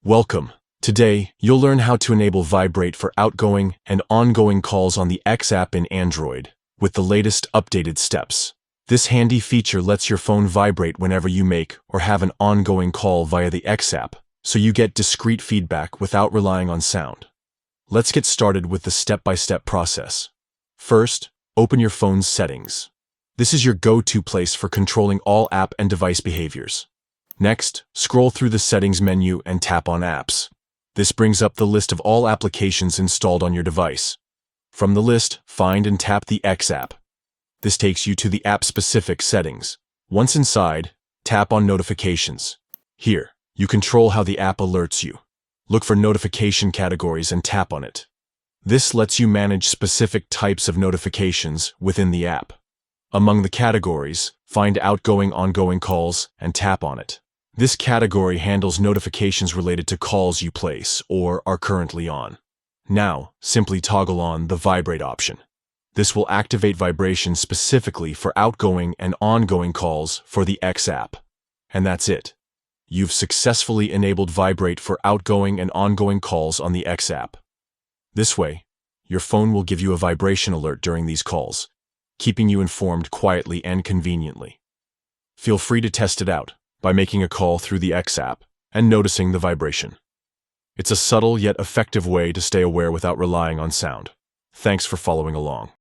Welcome. Today, you'll learn how to enable Vibrate for outgoing and ongoing calls on the X app in Android with the latest updated steps. This handy feature lets your phone vibrate whenever you make or have an ongoing call via the X app, so you get discrete feedback without relying on sound. Let's get started with the step-by-step process. First, open your phone's settings. This is your go-to place for controlling all app and device behaviors. Next, scroll through the settings menu and tap on apps. This brings up the list of all applications installed on your device. From the list, find and tap the X app. This takes you to the app-specific settings. Once inside, tap on notifications. Here, you control how the app alerts you. Look for notification categories and tap on it. This lets you manage specific types of notifications within the app. Among the categories, find outgoing-ongoing calls and tap on it. This category handles notifications related to calls you place or are currently on. Now, simply toggle on the Vibrate option. This will activate vibrations specifically for outgoing and ongoing calls for the X app. And that's it. You've successfully enabled Vibrate for outgoing and ongoing calls on the X app. This way, your phone will give you a vibration alert during these calls, keeping you informed quietly and conveniently. Feel free to test it out by making a call through the X app and noticing the vibration. It's a subtle yet effective way to stay aware without relying on sound. Thanks for following along.